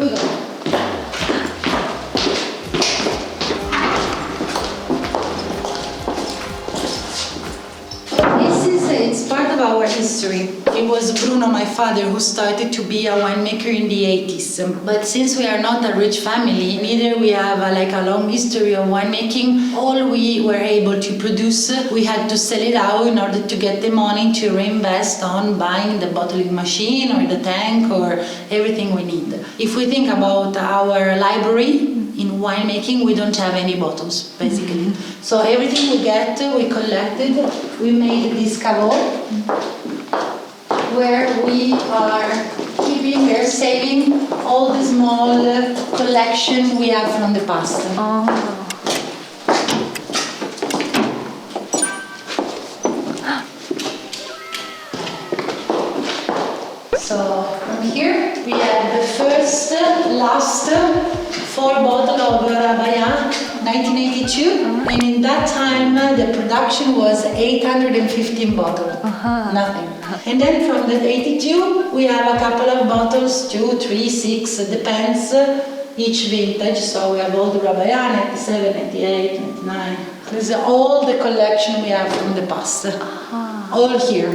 We go. It's part of our history. It was Bruno, my father, who started to be a winemaker in the 80s. But since we are not a rich family, neither we have a long history of winemaking, all we were able to produce, we had to sell it out in order to get the money to reinvest on buying the bottling machine or the tank or everything we need. If we think about our library, in winemaking, we don't have any bottles, basically. So everything we get, we collected. We made this cavol, where we are keeping, we're saving all the small collection we have from the past. So from here, we have the first, last 4 bottles of Rabaia, 1982, and in that time the production was 815 bottles, nothing. And then from the 82 we have a couple of bottles, 2, 3, 6, depends each vintage. So we have all the Rabaia, 97, 98, 99. This is all the collection we have from the past, all here.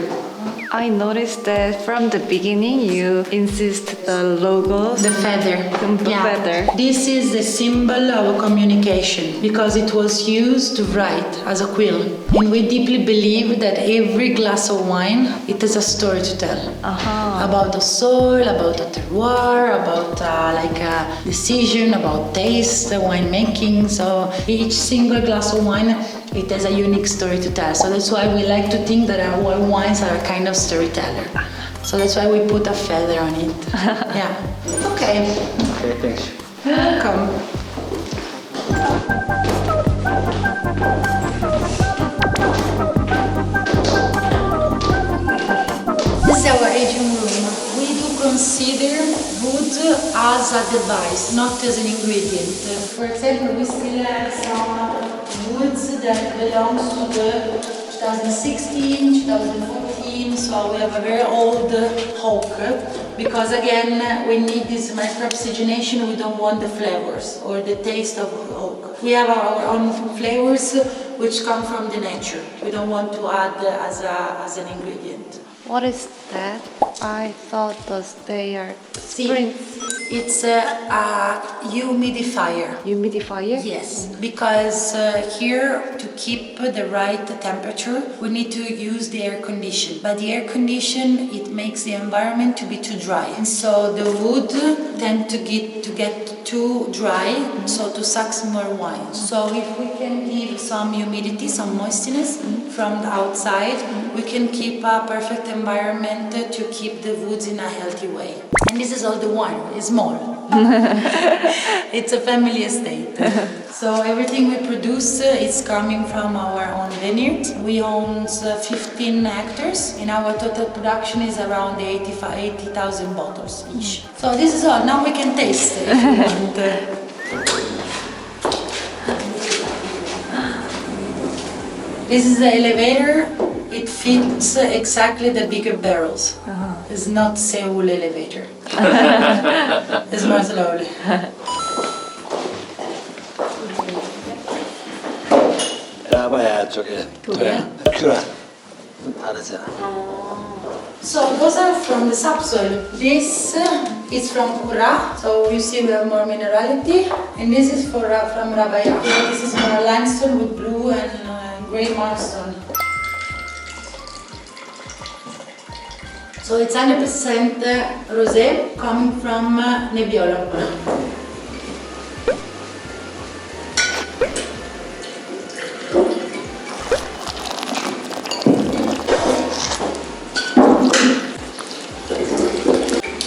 I noticed that from the beginning you insist the logo. The feather. The feather. This is the symbol of communication because it was used to write as a quill. And we deeply believe that every glass of wine, it has a story to tell. About the soil, about the terroir, about a decision, about taste, winemaking. So each single glass of wine, it has a unique story to tell. So that's why we like to think that our wines are a kind of storyteller. So that's why we put a feather on it. Yeah. Okay. Okay, thanks. You're welcome. This is our aging room. We do consider wood as a device, not as an ingredient. For example, we still have some woods that belongs to the 2016, 2014, so we have a very old oak because again we need this micro-oxygenation. We don't want the flavors or the taste of oak. We have our own flavors which come from the nature. We don't want to add as an ingredient. What is that? I thought they are springs. It's a humidifier. Humidifier? Yes, because here to keep the right temperature, we need to use the air condition. But the air condition, it makes the environment to be too dry, and so the wood tend to get too dry, so to suck more wine. So if we can give some humidity, some moistness from the outside, we can keep a perfect environment to keep the woods in a healthy way. And this is all the wine. It's small. It's a family estate. So everything we produce is coming from our own vineyard. We own 15 hectares and our total production is around 80,000 bottles each. So this is all. Now we can taste if you want. This is the elevator. It fits exactly the bigger barrels. It's not Seoul elevator. It's more slowly. 라바야 쪽에 퓨라 다르잖아. So those are from the subsoil. This is from Kura, so you see we have more minerality, and this is from Rabaia. This is more limestone with blue and grey marlstone. So it's 100% rosé coming from Nebbiolo.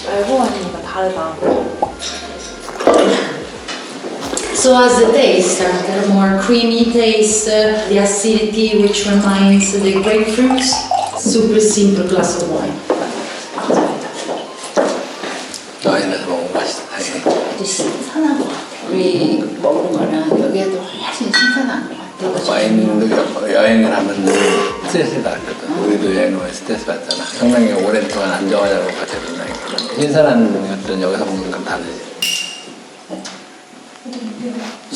알고하니까 다르다. So as the taste, the more creamy taste, the acidity which reminds the grapefruits, super simple glass of wine. 와인에서 먹으면 맛있다. 신선한 것 같아. 우리 먹은 거는 여기에도 훨씬 신선한 것 같아. 와인도 여행을 하면 스트레스를 받거든. 우리도 여행 오면 스트레스 받잖아. 상당히 오랫동안 안정하자고 같이 그러니까 신선한 것들은 여기서 먹는 건 다르지.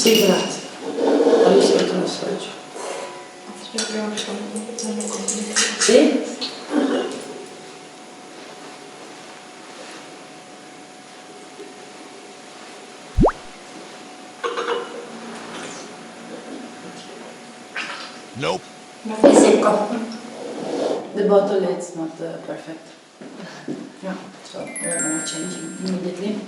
Sì, grazie. Ho visto che non so oggi. Sì? Nope. È secco. The bottle is not perfect. Yeah, so we're gonna change it immediately.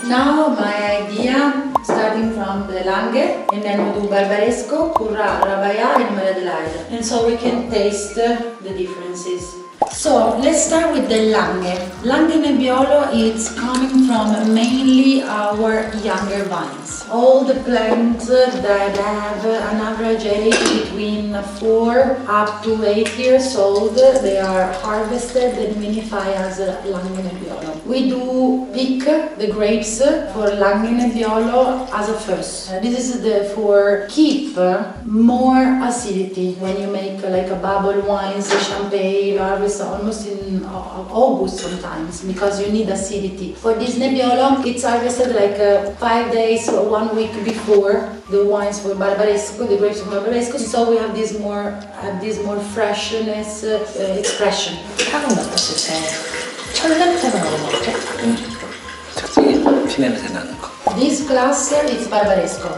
Now my idea, starting from the Lange, and then we do Barbaresco, Currà, Rabaya, and Maria Adelaide. And so we can taste the differences. So let's start with the Lange. Lange Nebbiolo is coming from mainly our younger vines. All the plants that have an average age between 4 up to 8 years old, they are harvested and vinify as Lange Nebbiolo. We do pick the grapes for Lange Nebbiolo as a first. This is for keep more acidity when you make like a bubble wines, champagne, harvest almost in August sometimes because you need acidity. For this Nebbiolo, it's harvested like 5 days or 1 week before the wines for Barbaresco, the grapes of Barbaresco. So we have this more freshness expression. 향은 어떠세요? 철냄새가 나는 것 같아? 특징이 피냄새 나는 거. This cluster is Barbaresco.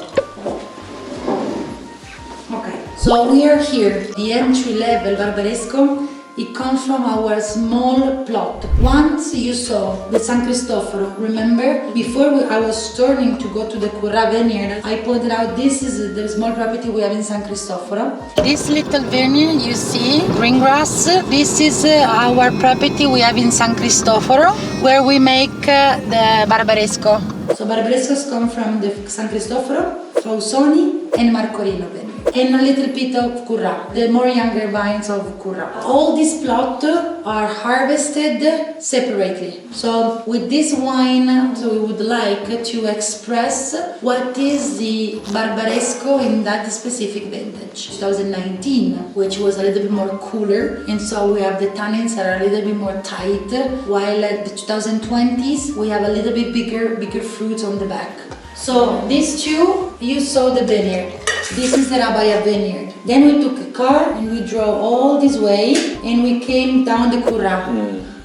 Okay, so we are here. The entry level Barbaresco, it comes from our small plot. Once you saw the San Cristoforo, remember? Before I was turning to go to the Currà vineyard, I pointed out this is the small property we have in San Cristoforo. This little vineyard you see, green grass, this is our property we have in San Cristoforo, where we make the Barbaresco. So Barbarescos come from the San Cristoforo, Fausoni and Marcorino vineyard. And a little bit of Currà, the more younger vines of Currà. All these plots are harvested separately. So with this wine, so we would like to express what is the Barbaresco in that specific vintage. 2019, which was a little bit more cooler, and so we have the tannins that are a little bit more tight, while at the 2020s we have a little bit bigger fruits on the back. So these two, you saw the vineyard. This is the Rabaya vineyard. Then we took a car and we drove all this way and we came down the Currà.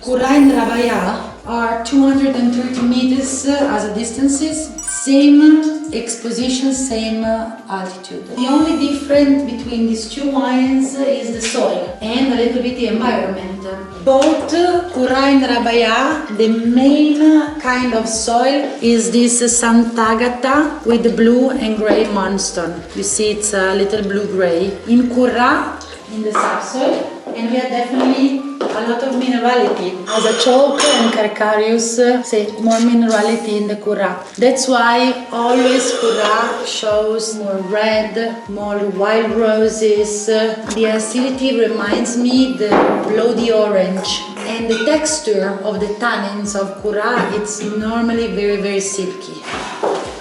Currà and Rabaya are 230 meters as a distances, same exposition, same altitude. The only difference between these two wines is the soil and a little bit the environment. Both Currà and Rabaya, the main kind of soil is this Sant'Agata with the blue and grey moonstone. You see it's a little blue-grey. In Currà, in the subsoil, and we have definitely a lot of minerality. As a chalk and calcareous, say more minerality in the Currà. That's why always Currà shows more red, more wild roses. The acidity reminds me the bloody orange. And the texture of the tannins of Currà, it's normally very, very silky.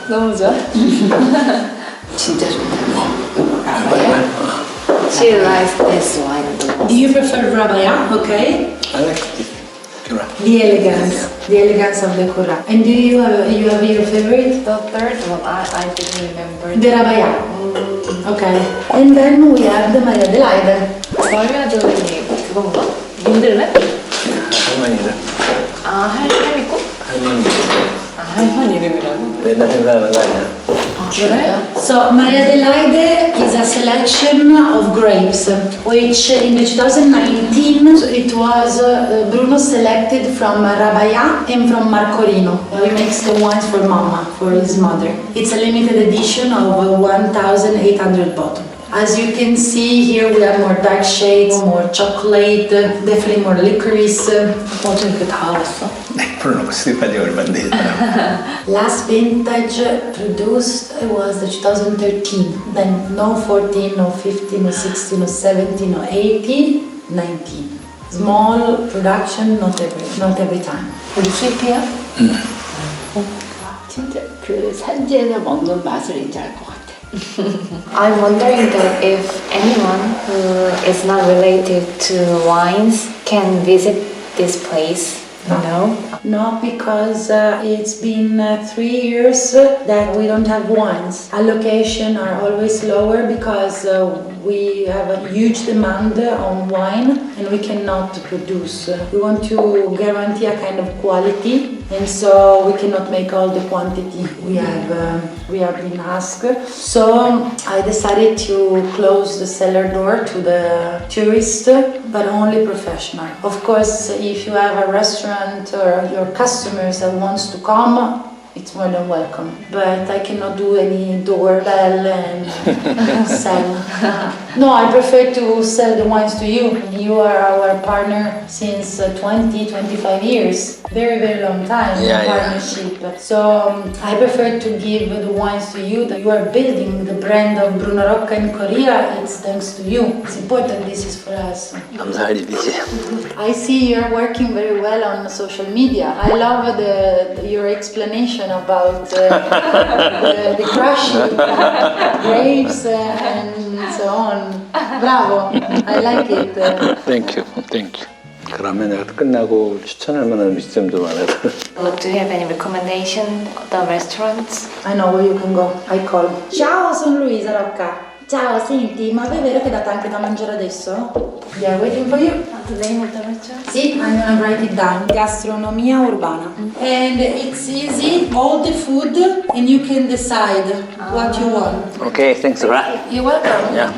너무 좋아? 진짜 좋다. She likes this wine. Do you prefer Rabaya? Okay. I like Currà. The elegance of the Currà. And do you have your favorite? The third one, I didn't remember. The Rabaya. Okay. And then we have the Maria Adelaide. 얼마전에 그건가? 민들레? 할머니를. 아, 할머니 꽃? 할머니. 아, 할머니 이름이라고? 맨날 생각하는 거 아니야? 그래? So Maria Adelaide is a selection of grapes, which in the 2019 it was Bruno selected from Rabaya and from Marcorino. He makes the wines for Mama, for his mother. It's a limited edition of 1,800 bottles. As you can see here, we have more dark shades, more chocolate, definitely more licorice. 어제 이렇게 다 알았어? 풀어놓고 수입한 지 얼마 안 되잖아. Last vintage produced was the 2013. Then no 14, no 15, no 16, no 17, no 18, 19. Small production, not every time. 우리 수입해요? 진짜 그 산지에서 먹는 맛을 이제 알 것 같아. I'm wondering that if anyone who is not related to wines can visit this place No. No, because it's been 3 years that we don't have wines. Allocation are always lower because we have a huge demand on wine and we cannot produce. We want to guarantee a kind of quality, and so we cannot make all the quantity we have been asked. So I decided to close the cellar door to the tourist, but only professional. Of course, if you have a restaurant or your customers that wants to come, it's more than welcome. But I cannot do any doorbell and sell. No, I prefer to sell the wines to you. You are our partner since 25 years. Very, very long time partnership. So I prefer to give the wines to you. That you are building the brand of Bruno Rocca in Korea. It's thanks to you. It's important. This is for us. 감사할 일이지. I see you're working very well on social media. I love your explanation about the crushing grapes and so on. Bravo, I like it. Thank you. 그러면 내가 끝나고 추천할 만한 음식점도 많아요. Do you have any recommendation of the restaurants? I know where you can go. I call. Ciao, sono Luisa Rocca. Ciao, senti, ma è vero che date anche da mangiare adesso? Yeah, waiting for you. The name of the restaurant? Sì, I'm gonna write it down. Gastronomia urbana. And it's easy, all the food, and you can decide what you want. Okay, thanks a lot. You're welcome. Yeah.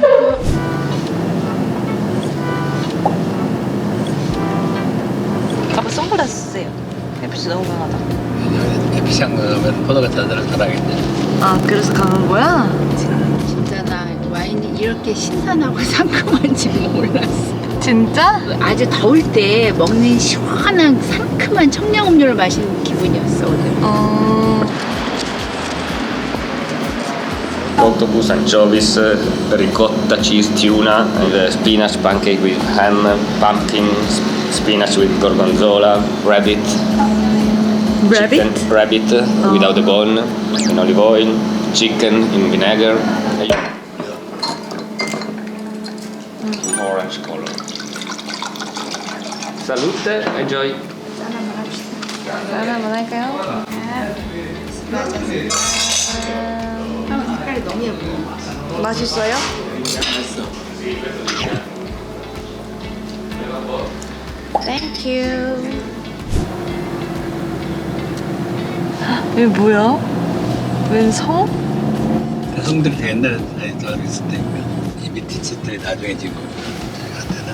아빠 선글라스 쓰세요. 햇빛이 너무 강하다. 햇빛이 가면 포도가 달달하겠네. 아, 그래서 강한 거야? 진짜 나 와인이 이렇게 신선하고 상큼한지 몰랐어. 진짜? 아주 더울 때 먹는 시원한 상큼한 청량음료를 마시는 기분이었어 오늘. Octopus, anchovies, ricotta, cheese, tuna, and spinach pancake with ham, pumpkin, spinach with gorgonzola, rabbit. Rabbit? Chicken, rabbit without the bone, in olive oil, chicken in vinegar. Orange color. Salute, enjoy. 짠 한번 할까요? 색깔이 너무 예뻐. 맛있어요? Thank you. 이게 뭐야? 웬 성? 성들이 다 옛날에 다 있을 때니까 이 밑에 층들이 나중에 지금 안 되나?